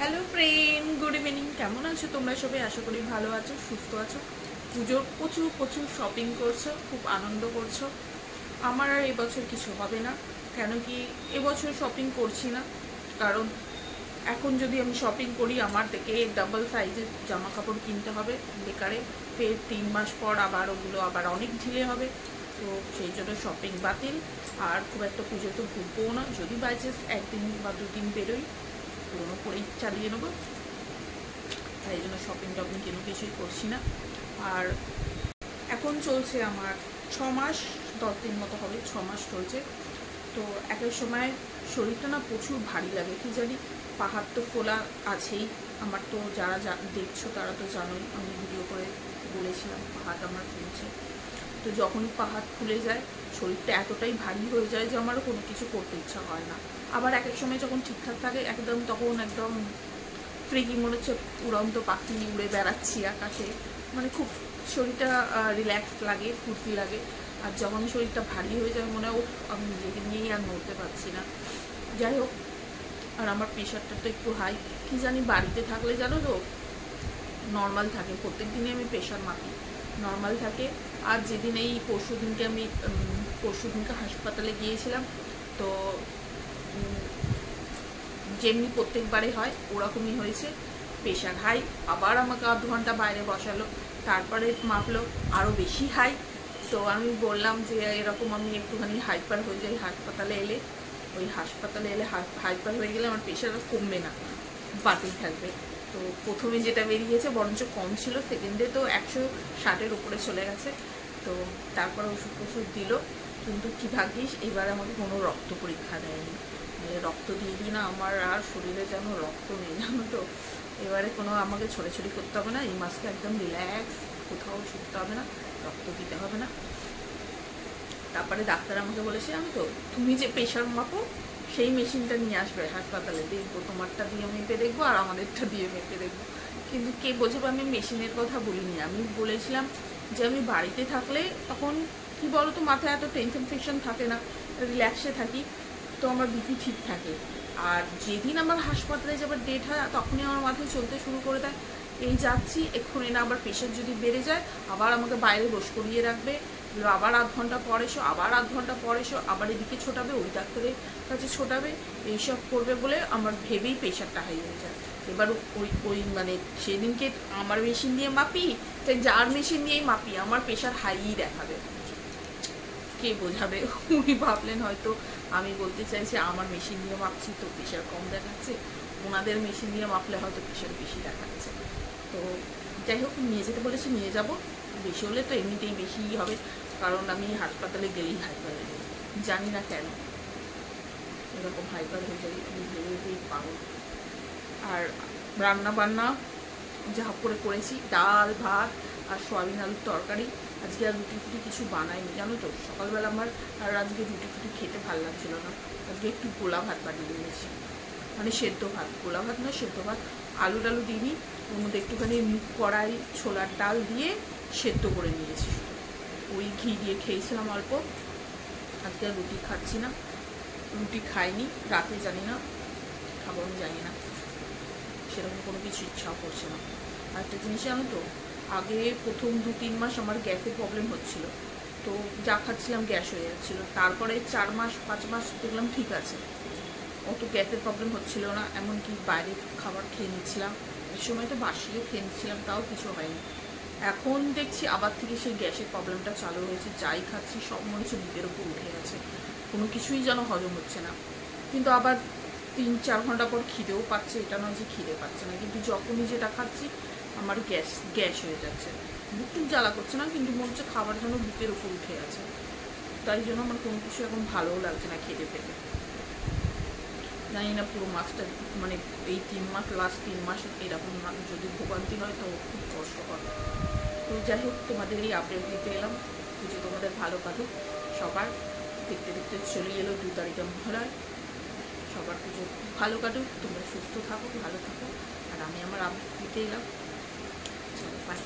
Hello friend, good evening. কেমন আছো তোমরা সবাই? আশা করি ভালো আছো, সুস্থ আছো। পুজোর প্রচুর প্রচুর শপিং করছো, খুব আনন্দ করছো। আমার আর এবছর কিছু হবে না। কেন কি এবছর শপিং করছি না, কারণ এখন যদি আমি শপিং করি আমার থেকে ডাবল সাইজের জামা কাপড় কিনতে হবে বেকারে। ফের 3 মাস পর আবার ওগুলো আবার অনেক ঢিলে হবে। তো সেই জন্য শপিং বাতিল। আর খুব একটা পুজো তো ঘুরবও না, যদি বাই চান্স একদিন বা দুদিন বেরোই পুরোনো করেই চালিয়ে নেবো। তাই জন্য শপিং টপিং কোনো কিছুই করছি না। আর এখন চলছে আমার 6 মাস, 10 দিন মতো হবে, 6 মাস চলছে। তো একটা সময় শরীরটা না প্রচুর ভারী লাগে, কি জানি। পাহাড় তো ফোলা আছেই আমার, তো যারা দেখছো তারা তো জানোই, আমি ভিডিও করে বলেছিলাম পাহাড় আমার ফুলছে। তো যখনই পাহাড় খুলে যায় শরীরটা এতটাই ভারী হয়ে যায় যে আমারও কোনো কিছু করতে ইচ্ছা হয় না। আবার এক এক সময় যখন ঠিকঠাক থাকে একদম, তখন একদম ফ্রিকি মনে হচ্ছে উড়ন্ত পাখি উড়ে বেড়াচ্ছি আকাশে। মানে খুব শরীরটা রিল্যাক্স লাগে, ফুর্তি লাগে। আর যখন শরীরটা ভারী হয়ে যায় মনে হয় আমি নিজেকে নিয়েই আর নড়তে পারছি না। যাই হোক, আর আমার প্রেশারটা তো একটু হাই, কি জানি। বাড়িতে থাকলে জানো তো নর্মাল থাকে, প্রত্যেক দিনই আমি প্রেশার মাপি, নর্মাল থাকে। আর যেদিন এই পরশুদিনকে হাসপাতালে গিয়েছিলাম, তো যেমনি প্রত্যেকবারে হয় ওরকমই হয়েছে, প্রেশার হাই। আবার আমাকে আধ ঘন্টা বাইরে বসালো, তারপরে মাপলো আরও বেশি হাই। তো আমি বললাম যে এরকম আমি একটুখানি হাইপার হয়ে যাই হাসপাতালে এলে। ওই হাসপাতালে এলে হাইপার হয়ে গেলে আমার প্রেশার কমবে না, বাড়তেই থাকবে। তো প্রথমে যেটা বেরিয়েছে বরঞ্চ কম ছিল, সেকেন্ডে তো 160-এর উপরে চলে গেছে। তো তারপরে ওষুধ দিল, কিন্তু কি ভাগ্যিস এবার আমাকে কোনো রক্ত পরীক্ষা দেয়নি। রক্ত দিয়ে দিই না, আমার আর শরীরে যেন রক্ত নেই, জানো তো। এবারে কোনো আমাকে ছোটাছুটি করতে হবে না, এই মাসটা একদম রিল্যাক্স, কোথাও ছুটতে হবে না, রক্ত দিতে হবে না। তারপরে ডাক্তার আমাকে বলেছে, আমি তো তুমি যে প্রেশার মাপো সেই মেশিনটা নিয়ে আসবে হাসপাতালে, দেখবো তোমারটা দিয়ে মেপে দেখবো আর আমাদেরটা দিয়ে মেপে দেখবো। কিন্তু কে বোঝাবো, আমি মেশিনের কথা বলিনি। আমি বলেছিলাম যে আমি বাড়িতে থাকলে তখন কি বলতো মাথায় এত টেনশন থাকে না, রিল্যাক্সে থাকি, তো আমার বিপি ঠিক থাকে। আর যেদিন আমার হাসপাতালে যাবার ডেট হয় তখনই আমার মাথায় চলতে শুরু করে দেয়, এই যাচ্ছি এক্ষুনি না, আবার প্রেশার যদি বেড়ে যায় আবার আমাকে বাইরে বস করিয়ে রাখবে, আবার আধ ঘন্টা পর এসো, আবার আধ ঘন্টা পর এসো, আবার এদিকে ছোটাবে, ওই ডাক্তারের কাছে ছোটাবে, এইসব করবে বলে আমার ভেবেই প্রেশারটা হাই হয়ে যায়। এবার ওই মানে সেদিনকে আমার মেশিন দিয়ে মাপি, তাই যার মেশিন দিয়েই মাপি আমার প্রেশার হাইই দেখাবে। কে বোঝাবে? উনি ভাবলেন হয়তো আমি বলতে চাইছি আমার মেশিন দিয়ে মাপছি তো প্রেশার কম দেখাচ্ছে, ওনাদের মেশিন দিয়ে মাপলে হয়তো প্রেশার বেশি দেখাচ্ছে। তো যাই হোক, নিয়ে যেতে বলেছি, নিয়ে যাব। বেশি হলে তো এমনিতেই বেশিই হবে, কারণ আমি হাসপাতালে গেলেই হাইপার হয়ে যাই, জানি না কেন এরকম হাইপার হয়ে যাই, আমি ভেবেই পাগল। আর রান্না বান্না যা করে করেছি, ডাল ভাত আর সয়াবিন আলুর তরকারি। আজকে আর রুটি ফুটি কিছু বানাইনি, জানো তো। সকালবেলা আমার আর আজকে রুটি ফুটি খেতে ভালো লাগছিল না, আজকে একটু গোলা ভাত বানিয়ে দিয়েছি, মানে সেদ্ধ ভাত, গোলা ভাত না সেদ্ধ ভাত। আলু টালু দিইনি, ওর মধ্যে একটুখানি মুগ কড়াই ছোলার ডাল দিয়ে সেদ্ধ করে নিয়েছি, ওই ঘি দিয়ে খেয়েছিলাম অল্প। আজকে আর রুটি খাচ্ছি না, রুটি খাইনি, রাতে জানি না খাবো আমি জানি না, সেরকম কোনো কিছু ইচ্ছাও করছে না। আর একটা জিনিস জানো তো, আগে প্রথম 2-3 মাস আমার গ্যাসের প্রবলেম হচ্ছিল, তো যা খাচ্ছিলাম গ্যাস হয়ে যাচ্ছিলো। তারপরে 4-5 মাস দেখলাম ঠিক আছে, অত গ্যাসের প্রবলেম হচ্ছিল না। এমনকি বাইরে খাবার খেয়ে নিচ্ছিলাম, এই সময় তো বাসিও খেয়ে নিচ্ছিলাম, তাও কিছু হয়নি। এখন দেখছি আবার থেকে সেই গ্যাসের প্রবলেমটা চালু হয়েছে, যাই খাচ্ছি সব মনে হচ্ছে বুকের ওপর উঠে গেছে, কোনো কিছুই যেন হজম হচ্ছে না। কিন্তু আবার 3-4 ঘন্টা পর খিদেও পাচ্ছে, এটা নয় যে খিদে পাচ্ছে না, কিন্তু যখনই যেটা খাচ্ছি আমার গ্যাস হয়ে যাচ্ছে। বুকটুক জ্বালা করছে না, কিন্তু মনে হচ্ছে খাবার যেন বুকের উপর উঠে আছে। তাই জন্য আমার কোনো কিছু এখন ভালোও লাগছে না খেতে পেতে। জানি না পুরো মাসটা, মানে এই 3 মাস, লাস্ট 3 মাস এরকম যদি ভোগান্তি হয় তো খুব কষ্ট হবে। তো যাই হোক, তোমাদের এই আপডেট দিতে এলাম, পুজো তোমাদের ভালো কাটুক সবার। দেখতে দেখতে চলে এলো 2 তারিখে মহালয়া, সবার পুজো ভালো কাটুক, তোমরা সুস্থ থাকো, ভালো থাকো। আর আমি আমার আপডেট দিতে এলাম, চলো বাই।